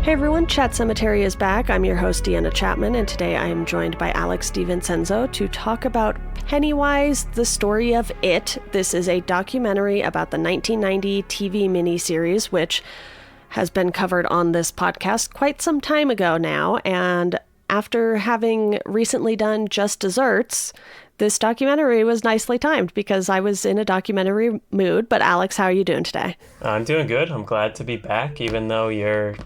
Hey everyone, Chat Cemetery is back. I'm your host, Deanna Chapman, and today I am joined by Alex Divincenzo to talk about Pennywise, the story of it. This is a documentary about the 1990 TV miniseries, which has been covered on this podcast quite some time ago now, and after having recently done Just Desserts, this documentary was nicely timed because I was in a documentary mood. But Alex, how are you doing today? I'm doing good. I'm glad to be back, even though you're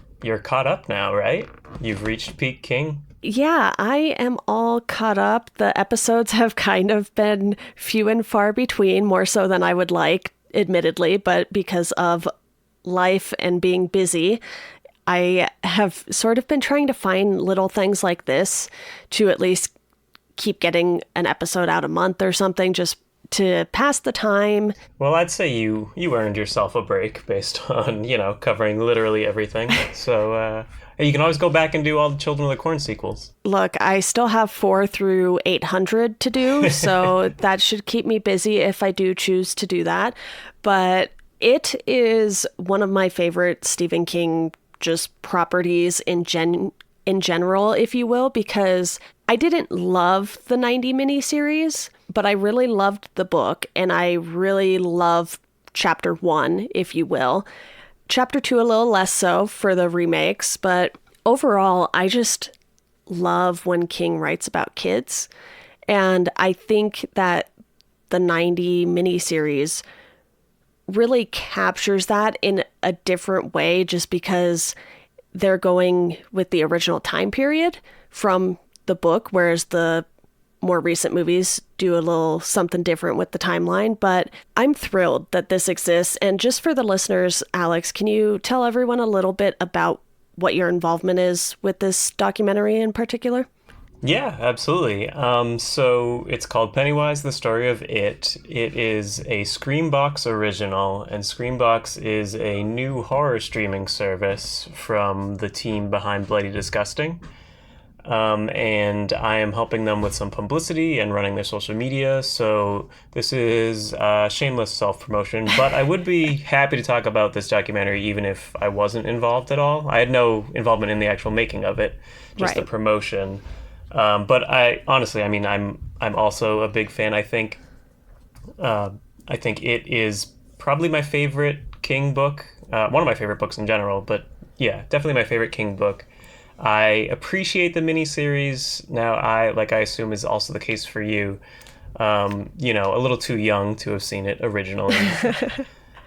caught up now, right? You've reached peak King. Yeah, I am all caught up. The episodes have kind of been few and far between, more so than I would like, admittedly, but because of life and being busy, I have sort of been trying to find little things like this to at least keep getting an episode out a month or something, just to pass the time. Well, I'd say you earned yourself a break based on, covering literally everything. So you can always go back and do all the Children of the Corn sequels. Look, I still have 4 through 800 to do, so that should keep me busy if I do choose to do that. But it is one of my favorite Stephen King just properties in general, if you will, because I didn't love the 90 miniseries, but I really loved the book, and I really love Chapter 1, if you will. Chapter 2 a little less so for the remakes, but overall, I just love when King writes about kids, and I think that the 90 miniseries really captures that in a different way, just because they're going with the original time period from the book, whereas the more recent movies do a little something different with the timeline. But I'm thrilled that this exists. And just for the listeners, Alex, can you tell everyone a little bit about what your involvement is with this documentary in particular? Yeah, absolutely. So it's called Pennywise, the Story of It. It is a Screambox original, and Screambox is a new horror streaming service from the team behind Bloody Disgusting. And I am helping them with some publicity and running their social media. So this is shameless self-promotion, but I would be happy to talk about this documentary even if I wasn't involved at all. I had no involvement in the actual making of it, just the promotion. But I'm also a big fan. I think it is probably my favorite King book, one of my favorite books in general, but yeah, definitely my favorite King book. I appreciate the miniseries. Now, I assume is also the case for you, a little too young to have seen it originally.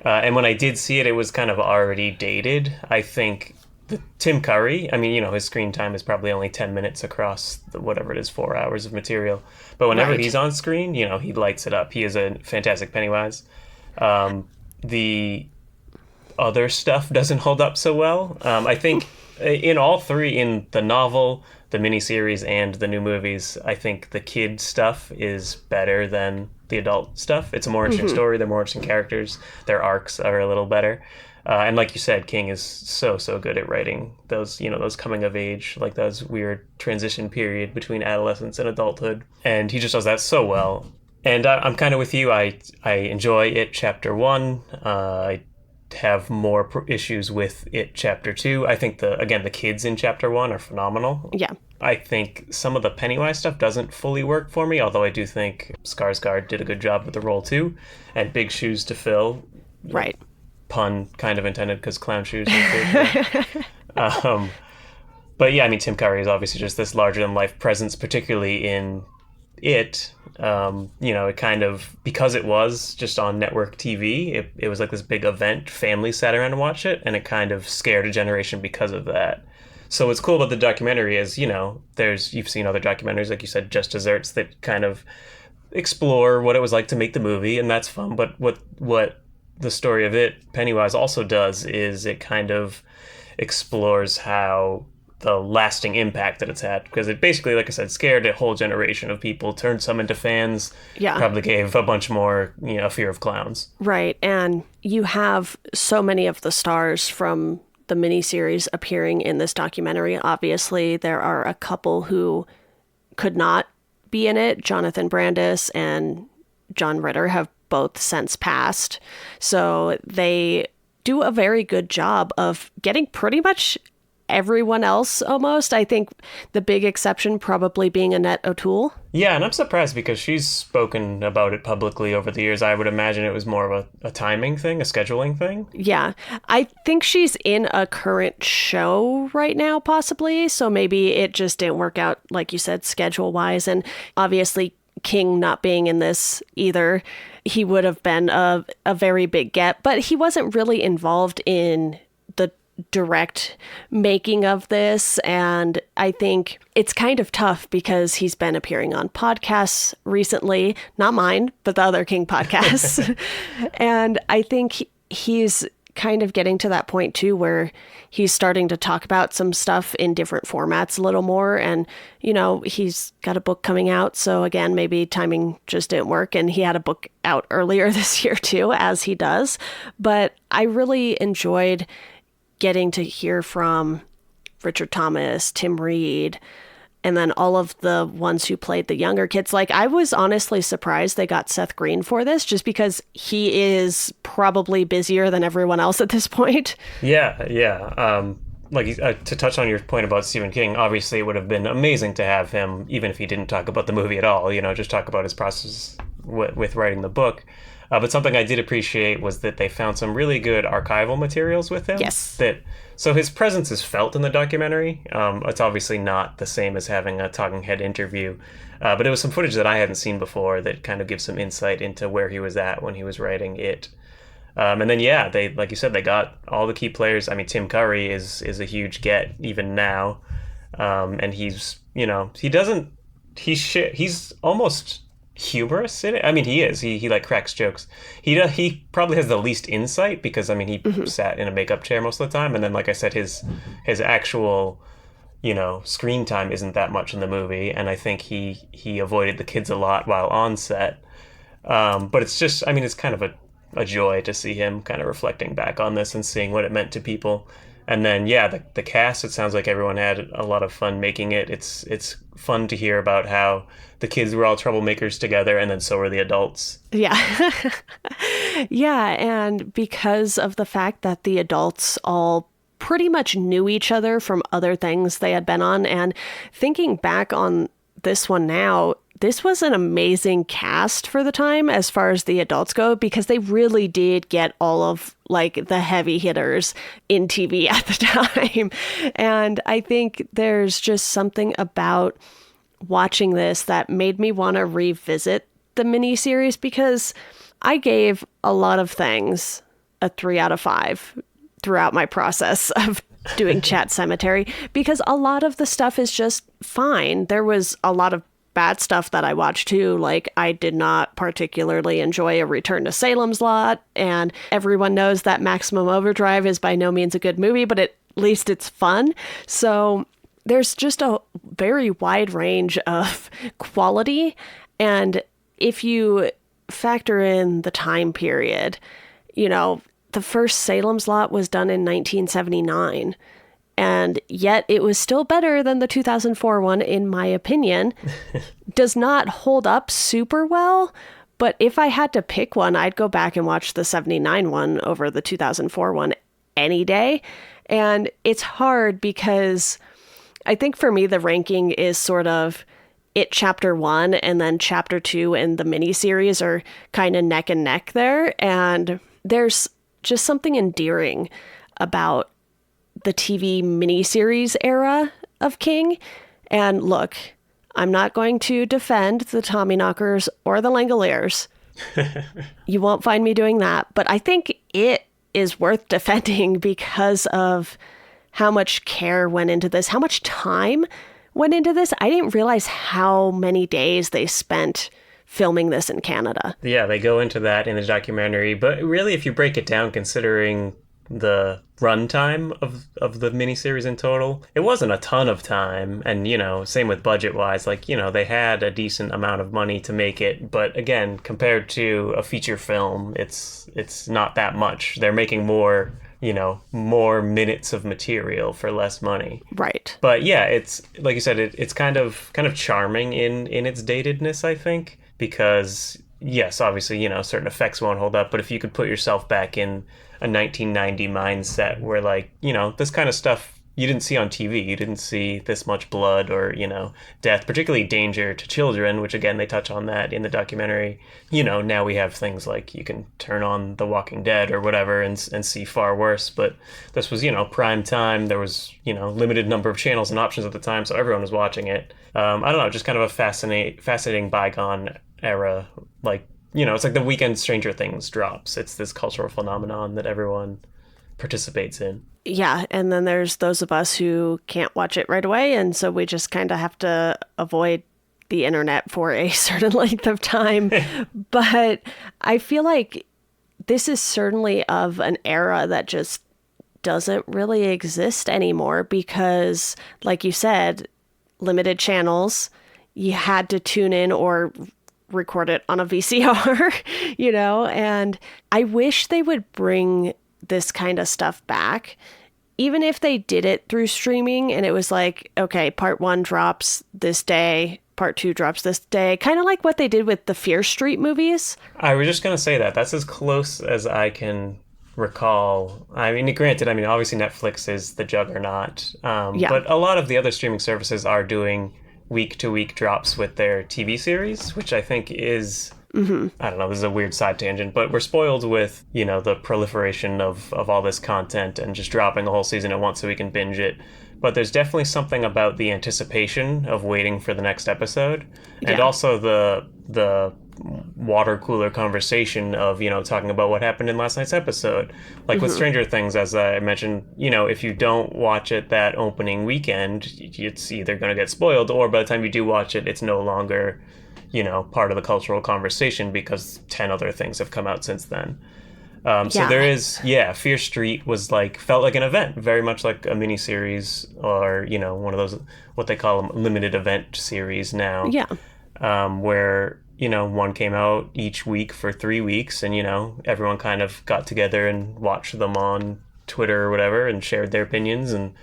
And when I did see it, it was kind of already dated. I think Tim Curry, his screen time is probably only 10 minutes across whatever it is, 4 hours of material. But whenever he's on screen, he lights it up. He is a fantastic Pennywise. The other stuff doesn't hold up so well. I think in all three, in the novel, the miniseries, and the new movies, I think the kid stuff is better than the adult stuff. It's a more interesting story. They're more interesting characters. Their arcs are a little better. And like you said, King is so good at writing those, those coming of age, like those weird transition period between adolescence and adulthood. And he just does that so well. And I'm kind of with you. I enjoy it Chapter 1. I have more issues with it Chapter 2. I think the kids in Chapter 1 are phenomenal. Yeah. I think some of the Pennywise stuff doesn't fully work for me, although I do think Skarsgård did a good job with the role too, and big shoes to fill. Right. Pun kind of intended because clown shoes. But yeah, Tim Curry is obviously just this larger than life presence, particularly in it. It kind of, because it was just on network TV, it was like this big event. Families sat around and watched it, and it kind of scared a generation because of that. So what's cool about the documentary is, you've seen other documentaries, like you said, Just Desserts, that kind of explore what it was like to make the movie, and that's fun. But what the Story of It, Pennywise, also does is it kind of explores how the lasting impact that it's had, because it basically, like I said, scared a whole generation of people, turned some into fans, probably gave a bunch more, a fear of clowns. Right, and you have so many of the stars from the miniseries appearing in this documentary. Obviously, there are a couple who could not be in it. Jonathan Brandis and John Ritter have both since passed. So they do a very good job of getting pretty much everyone else almost. I think the big exception probably being Annette O'Toole. Yeah, and I'm surprised because she's spoken about it publicly over the years. I would imagine it was more of a timing thing, a scheduling thing. Yeah, I think she's in a current show right now, possibly. So maybe it just didn't work out, like you said, schedule wise. And obviously, King not being in this either, he would have been a very big get, but he wasn't really involved in the direct making of this. And I think it's kind of tough because he's been appearing on podcasts recently, not mine, but the other King podcasts. And I think he's kind of getting to that point too, where he's starting to talk about some stuff in different formats a little more. And, you know, he's got a book coming out. So again, maybe timing just didn't work. And he had a book out earlier this year too, as he does. But I really enjoyed getting to hear from Richard Thomas, Tim Reed, and then all of the ones who played the younger kids. Like, I was honestly surprised they got Seth Green for this, just because he is probably busier than everyone else at this point. Yeah. To touch on your point about Stephen King, obviously it would have been amazing to have him, even if he didn't talk about the movie at all, you know, just talk about his process with writing the book. But something I did appreciate was that they found some really good archival materials with him. Yes. So his presence is felt in the documentary. It's obviously not the same as having a talking head interview, but it was some footage that I hadn't seen before that kind of gives some insight into where he was at when he was writing it. And then, yeah, they, like you said, they got all the key players. I mean, Tim Curry is a huge get even now. And he's, you know, he's almost humorous in it. I mean, he is. He like cracks jokes. He probably has the least insight because, I mean, he sat in a makeup chair most of the time. And then, like I said, his actual, you know, screen time isn't that much in the movie. And I think he avoided the kids a lot while on set. But it's just, I mean, it's kind of a joy to see him kind of reflecting back on this and seeing what it meant to people. And then, yeah, the cast, it sounds like everyone had a lot of fun making it. It's fun to hear about how the kids were all troublemakers together, and then so were the adults. Yeah. Yeah, and because of the fact that the adults all pretty much knew each other from other things they had been on, and thinking back on this one now, this was an amazing cast for the time as far as the adults go, because they really did get all of like the heavy hitters in TV at the time. And I think there's just something about watching this that made me want to revisit the miniseries, because I gave a lot of things a 3 out of 5 throughout my process of doing Chat Sematary, because a lot of the stuff is just fine. There was a lot of bad stuff that I watched too. Like, I did not particularly enjoy A Return to Salem's Lot, and everyone knows that Maximum Overdrive is by no means a good movie, but at least it's fun. So there's just a very wide range of quality. And if you factor in the time period, you know, the first Salem's Lot was done in 1979. And yet it was still better than the 2004 one, in my opinion. Does not hold up super well, but if I had to pick one, I'd go back and watch the 79 one over the 2004 one any day. And it's hard because I think for me, the ranking is sort of it chapter 1 and then chapter 2 and the miniseries are kind of neck and neck there. And there's just something endearing about the TV miniseries era of King. And look, I'm not going to defend the Tommyknockers or the Langoliers. You won't find me doing that. But I think it is worth defending because of how much care went into this, how much time went into this. I didn't realize how many days they spent filming this in Canada. Yeah, they go into that in the documentary. But really, if you break it down, considering the runtime of the miniseries in total, it wasn't a ton of time. And, you know, same with budget wise, like, you know, they had a decent amount of money to make it. But again, compared to a feature film, it's not that much. They're making more, you know, more minutes of material for less money. Right. But yeah, it's like you said, it's kind of charming in its datedness, I think, because yes, obviously, you know, certain effects won't hold up, but if you could put yourself back in a 1990 mindset where, like, you know, this kind of stuff you didn't see on TV. You didn't see this much blood or, death, particularly danger to children, which again, they touch on that in the documentary. Now we have things like you can turn on The Walking Dead or whatever and see far worse. But this was, prime time. There was, limited number of channels and options at the time, so everyone was watching it. I don't know, just kind of a fascinating bygone era. Like, it's like the weekend Stranger Things drops. It's this cultural phenomenon that everyone participates in. Yeah, and then there's those of us who can't watch it right away, and so we just kind of have to avoid the internet for a certain length of time. But I feel like this is certainly of an era that just doesn't really exist anymore because, like you said, limited channels, you had to tune in or record it on a VCR, and I wish they would bring this kind of stuff back, even if they did it through streaming and it was like, okay, part 1 drops this day, part 2 drops this day, kind of like what they did with the Fear Street movies. I was just going to say that's as close as I can recall. I mean, granted, obviously Netflix is the juggernaut, but a lot of the other streaming services are doing week-to-week drops with their TV series, which I think is... I don't know, this is a weird side tangent, but we're spoiled with, the proliferation of all this content and just dropping a whole season at once so we can binge it. But there's definitely something about the anticipation of waiting for the next episode. And also the water cooler conversation of, talking about what happened in last night's episode. Like with Stranger Things, as I mentioned, if you don't watch it that opening weekend, it's either going to get spoiled, or by the time you do watch it, it's no longer... part of the cultural conversation because 10 other things have come out since then. So there is, Fear Street was felt like an event, very much like a miniseries or, one of those, what they call them, limited event series now. Yeah. Where, one came out each week for 3 weeks and, everyone kind of got together and watched them on Twitter or whatever and shared their opinions and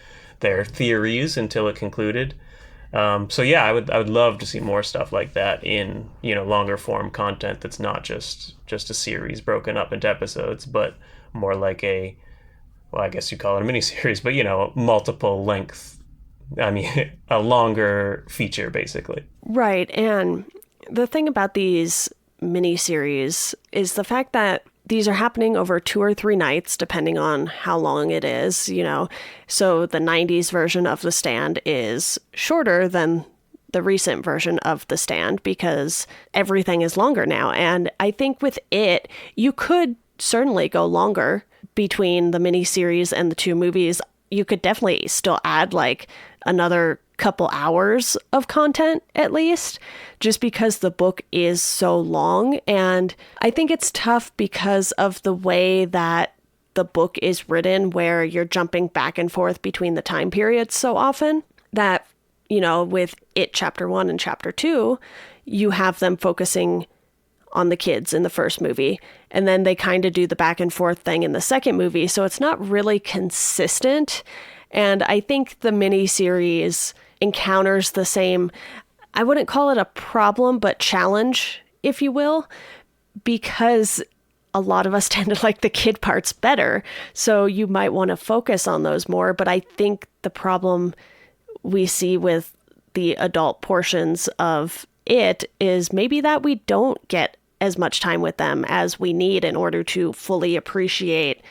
their theories until it concluded. I would love to see more stuff like that in, longer form content that's not just a series broken up into episodes, but more like I guess you call it a miniseries, but, multiple length, a longer feature, basically. Right. And the thing about these miniseries is the fact that these are happening over 2 or 3 nights, depending on how long it is, So the 90s version of The Stand is shorter than the recent version of The Stand because everything is longer now. And I think with it, you could certainly go longer between the miniseries and the 2 movies. You could definitely still add another couple hours of content at least, just because the book is so long. And I think it's tough because of the way that the book is written, where you're jumping back and forth between the time periods so often that, with it chapter 1 and chapter 2, you have them focusing on the kids in the first movie, and then they kind of do the back and forth thing in the second movie. So it's not really consistent. And I think the miniseries encounters the same, I wouldn't call it a problem, but challenge, if you will, because a lot of us tend to like the kid parts better. So you might want to focus on those more. But I think the problem we see with the adult portions of it is maybe that we don't get as much time with them as we need in order to fully appreciate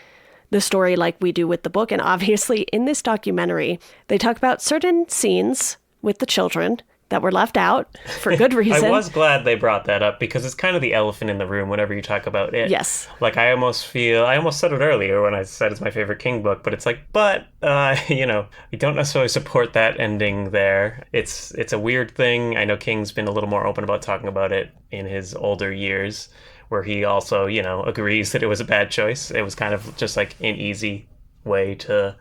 the story like we do with the book. And obviously in this documentary, they talk about certain scenes with the children that were left out for good reason. I was glad they brought that up because it's kind of the elephant in the room whenever you talk about it. Yes. I almost said it earlier when I said it's my favorite King book, but it's we don't necessarily support that ending there. It's a weird thing. I know King's been a little more open about talking about it in his older years, where he also, agrees that it was a bad choice. It was kind of just an easy way to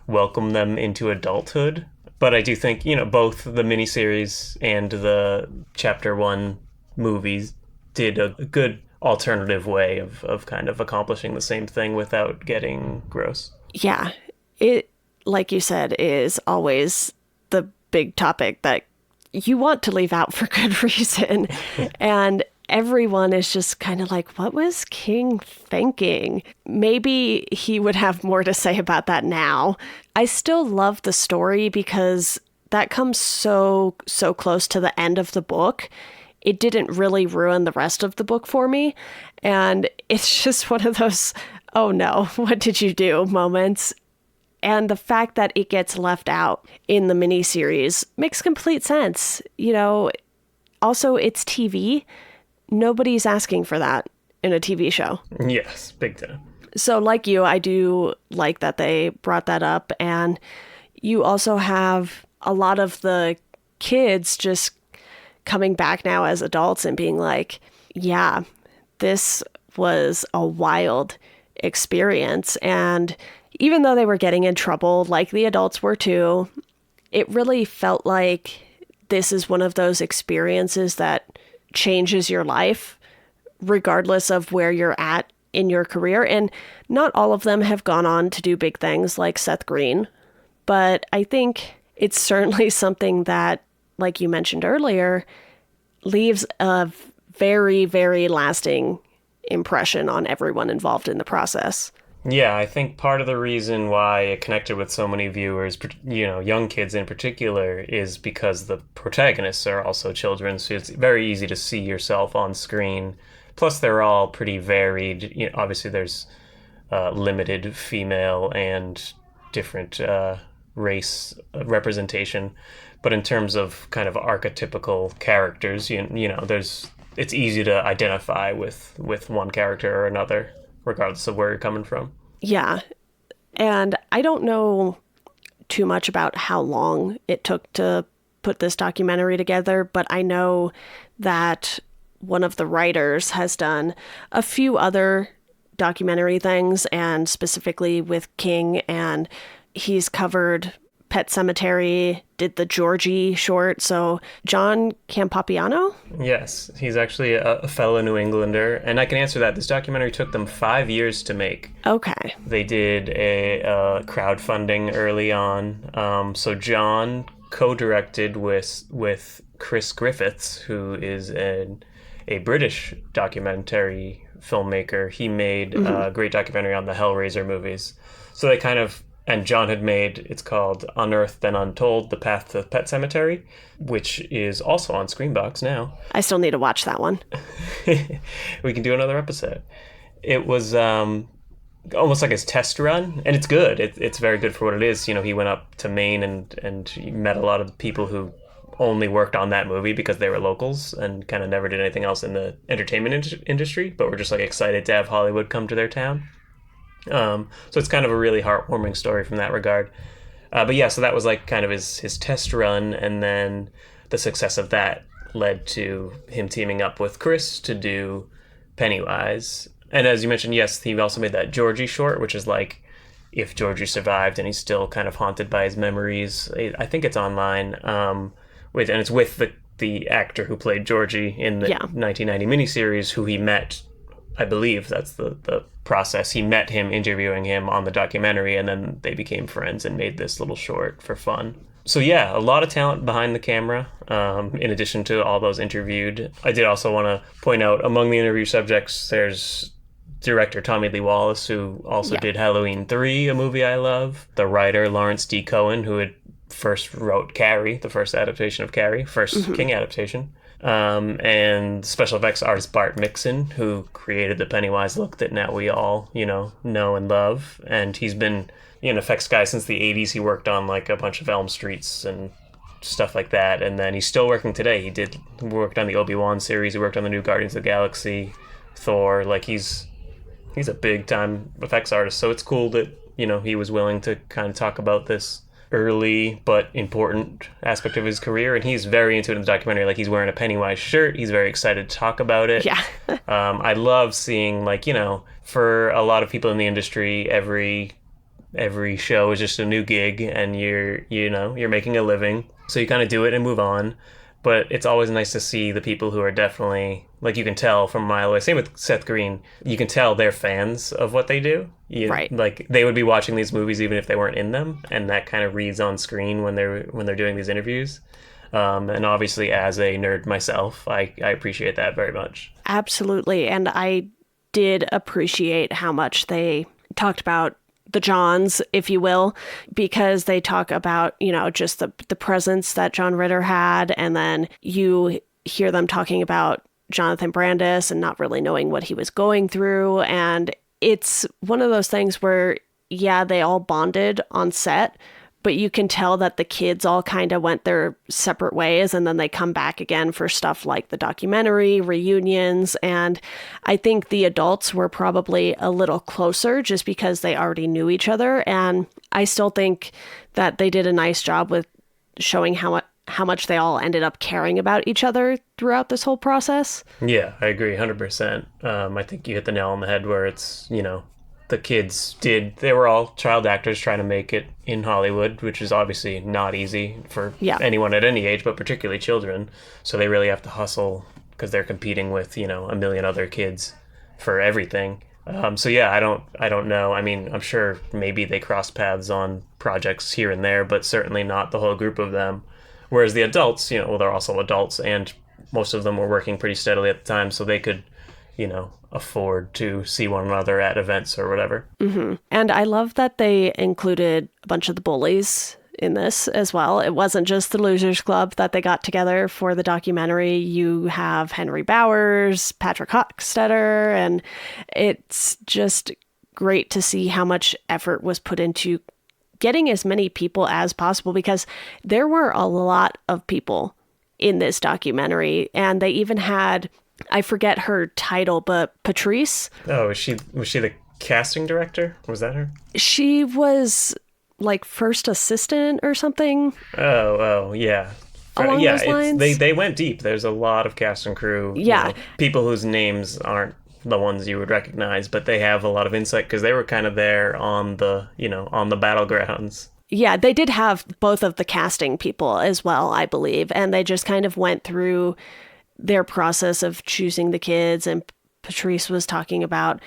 welcome them into adulthood. But I do think, both the miniseries and the chapter 1 movies did a good alternative way of kind of accomplishing the same thing without getting gross. Yeah. It, like you said, is always the big topic that you want to leave out for good reason. And everyone is just kind of like, what was King thinking? Maybe he would have more to say about that now. I still love the story because that comes so close to the end of the book. It didn't really ruin the rest of the book for me. And it's just one of those, oh no, what did you do moments. And the fact that it gets left out in the miniseries makes complete sense. Also, it's TV. Nobody's asking for that in a TV show. Yes, big time. So like you, I do like that they brought that up. And you also have a lot of the kids just coming back now as adults and being like, yeah, this was a wild experience. And even though they were getting in trouble, like the adults were too, it really felt like this is one of those experiences that changes your life, regardless of where you're at in your career. And not all of them have gone on to do big things like Seth Green, but I think it's certainly something that, like you mentioned earlier, leaves a very, very lasting impression on everyone involved in the process. Yeah, I think part of the reason why it connected with so many viewers, young kids in particular, is because the protagonists are also children, so it's very easy to see yourself on screen. Plus, they're all pretty varied. Obviously, there's limited female and different race representation, but in terms of kind of archetypical characters, it's easy to identify with one character or another, regardless of where you're coming from. Yeah. And I don't know too much about how long it took to put this documentary together, but I know that one of the writers has done a few other documentary things, and specifically with King, and he's covered Pet Sematary, did the Georgie short. So John Campopiano? Yes, he's actually a fellow New Englander, and I can answer that. This documentary took them 5 years to make. Okay. They did a crowdfunding early on. So John co-directed with Chris Griffiths, who is a British documentary filmmaker. He made a great documentary on the Hellraiser movies. So they kind of... And John had made, it's called Unearthed and Untold, The Path to Pet Sematary, which is also on Screenbox now. I still need to watch that one. We can do another episode. It was almost like his test run, and it's good. It's very good for what it is. He went up to Maine and he met a lot of people who only worked on that movie because they were locals and kind of never did anything else in the entertainment industry, but were just like excited to have Hollywood come to their town. So it's kind of a really heartwarming story from that regard. But yeah, so that was like kind of his test run, and then the success of that led to him teaming up with Chris to do Pennywise. And as you mentioned, yes, he also made that Georgie short, which is like if Georgie survived and he's still kind of haunted by his memories. I think it's online. And it's with the actor who played Georgie in the 1990 miniseries, who he met. I believe that's the process. He met him interviewing him on the documentary, and then they became friends and made this little short for fun. So yeah, a lot of talent behind the camera, in addition to all those interviewed. I did also want to point out, among the interview subjects, there's director Tommy Lee Wallace, who also did Halloween 3, a movie I love. The writer Lawrence D. Cohen, who had first wrote Carrie, the first adaptation of Carrie, first King adaptation. And special effects artist Bart Mixon, who created the Pennywise look that now we all, know and love. And he's been an effects guy since the 80s. He worked on like a bunch of Elm Streets and stuff like that. And then he's still working today. He worked on the Obi-Wan series. He worked on the new Guardians of the Galaxy, Thor. Like he's a big time effects artist. So it's cool that, he was willing to kind of talk about this early but important aspect of his career, and he's very into it in the documentary. Like he's wearing a Pennywise shirt. He's very excited to talk about it. Yeah. I love seeing, like, for a lot of people in the industry, every show is just a new gig, and you're making a living, so you kind of do it and move on. But it's always nice to see the people who are definitely, like, you can tell from a mile away. Same with Seth Green. You can tell they're fans of what they do. Right. Like, they would be watching these movies even if they weren't in them, and that kind of reads on screen when they're doing these interviews. And obviously, as a nerd myself, I appreciate that very much. Absolutely. And I did appreciate how much they talked about the Johns, if you will, because they talk about, just the presence that John Ritter had. And then you hear them talking about Jonathan Brandis and not really knowing what he was going through. And it's one of those things where, yeah, they all bonded on set, but you can tell that the kids all kind of went their separate ways, and then they come back again for stuff like the documentary, reunions, and I think the adults were probably a little closer just because they already knew each other, and I still think that they did a nice job with showing how much they all ended up caring about each other throughout this whole process. Yeah, I agree 100%. I think you hit the nail on the head where it's, the kids they were all child actors trying to make it in Hollywood, which is obviously not easy for anyone at any age, but particularly children. So they really have to hustle because they're competing with, a million other kids for everything. So yeah, I don't know. I mean, I'm sure maybe they cross paths on projects here and there, but certainly not the whole group of them. Whereas the adults, they're also adults, and most of them were working pretty steadily at the time, so they could, afford to see one another at events or whatever. Mm-hmm. And I love that they included a bunch of the bullies in this as well. It wasn't just the Losers Club that they got together for the documentary. You have Henry Bowers, Patrick Hochstetter, and it's just great to see how much effort was put into getting as many people as possible, because there were a lot of people in this documentary, and they even had, I forget her title, but Patrice. Oh, was she the casting director? Was that her? She was like first assistant or something. Oh, yeah. Along those lines? They went deep. There's a lot of cast and crew. Yeah. People whose names aren't the ones you would recognize, but they have a lot of insight because they were kind of there on the, on the battlegrounds. Yeah, they did have both of the casting people as well, I believe. And they just kind of went through their process of choosing the kids, and Patrice was talking about,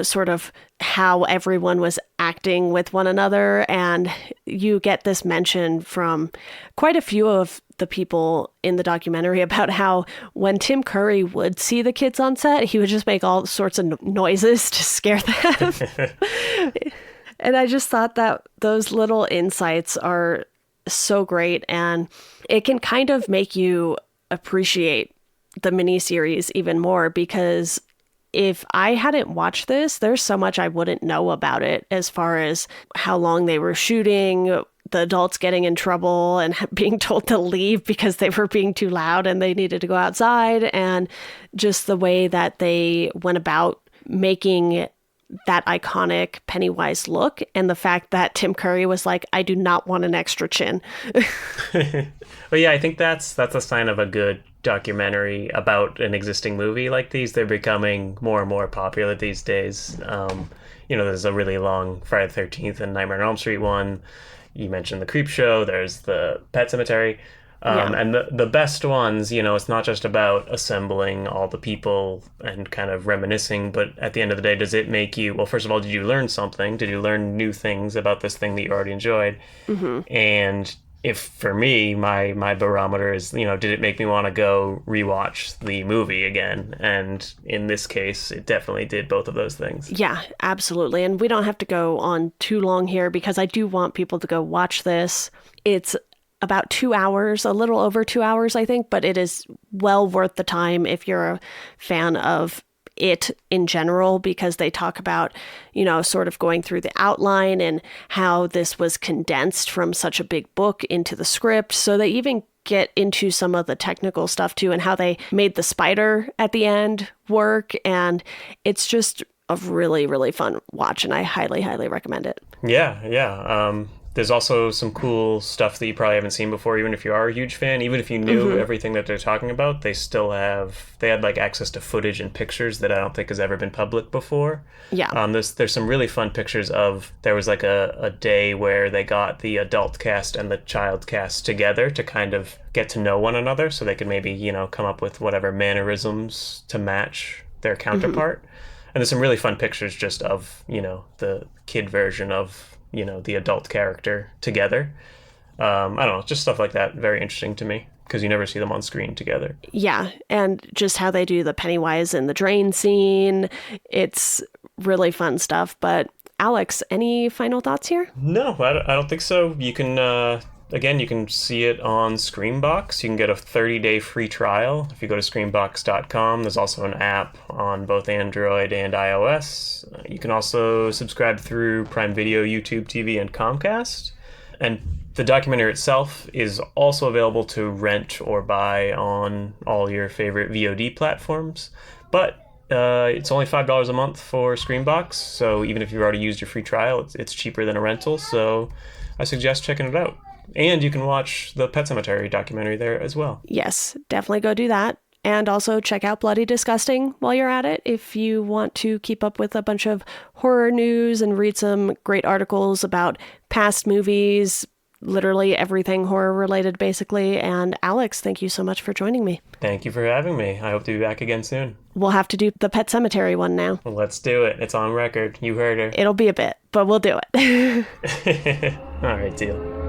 sort of how everyone was acting with one another. And you get this mention from quite a few of the people in the documentary about how when Tim Curry would see the kids on set, he would just make all sorts of noises to scare them. And I just thought that those little insights are so great, and it can kind of make you appreciate the miniseries even more, because if I hadn't watched this, there's so much I wouldn't know about it, as far as how long they were shooting, the adults getting in trouble and being told to leave because they were being too loud and they needed to go outside, and just the way that they went about making that iconic Pennywise look, and the fact that Tim Curry was like, I do not want an extra chin. Well, yeah, I think that's a sign of a good documentary about an existing movie like these. They're becoming more and more popular these days. There's a really long Friday the 13th and Nightmare on Elm Street one. You mentioned the Creep Show. There's the Pet Sematary. And the best ones, it's not just about assembling all the people and kind of reminiscing, but at the end of the day, does it make you, well, first of all, did you learn something? Did you learn new things about this thing that you already enjoyed? Mm-hmm. And if, for me, my barometer is, did it make me want to go rewatch the movie again? And in this case, it definitely did both of those things. Yeah, absolutely. And we don't have to go on too long here, because I do want people to go watch this. It's about 2 hours, a little over 2 hours, I think, but it is well worth the time if you're a fan of it in general, because they talk about, sort of going through the outline and how this was condensed from such a big book into the script. So they even get into some of the technical stuff too, and how they made the spider at the end work. And it's just a really, really fun watch, and I highly, highly recommend it. Yeah. There's also some cool stuff that you probably haven't seen before, even if you are a huge fan. Even if you knew everything that they're talking about, they had like access to footage and pictures that I don't think has ever been public before. Yeah. There's some really fun pictures of, there was like a day where they got the adult cast and the child cast together to kind of get to know one another, so they could maybe, come up with whatever mannerisms to match their counterpart. And there's some really fun pictures just of, the kid version of, the adult character together. I don't know, just stuff like that. Very interesting to me. because you never see them on screen together. Yeah, and just how they do the Pennywise in the drain scene. It's really fun stuff. But Alex, any final thoughts here? No, I don't think so. You can, again, you can see it on Screambox. You can get a 30-day free trial if you go to screambox.com. There's also an app on both Android and iOS. You can also subscribe through Prime Video, YouTube TV, and Comcast. And the documentary itself is also available to rent or buy on all your favorite VOD platforms. But it's only $5 a month for Screambox, so even if you've already used your free trial, it's cheaper than a rental, so I suggest checking it out. And you can watch the Pet Sematary documentary there as well. Yes, definitely go do that. And also check out Bloody Disgusting while you're at it if you want to keep up with a bunch of horror news and read some great articles about past movies, literally everything horror related, basically. And Alex, thank you so much for joining me. Thank you for having me. I hope to be back again soon. We'll have to do the Pet Sematary one now. Let's do it. It's on record. You heard her. It'll be a bit, but we'll do it. All right, deal.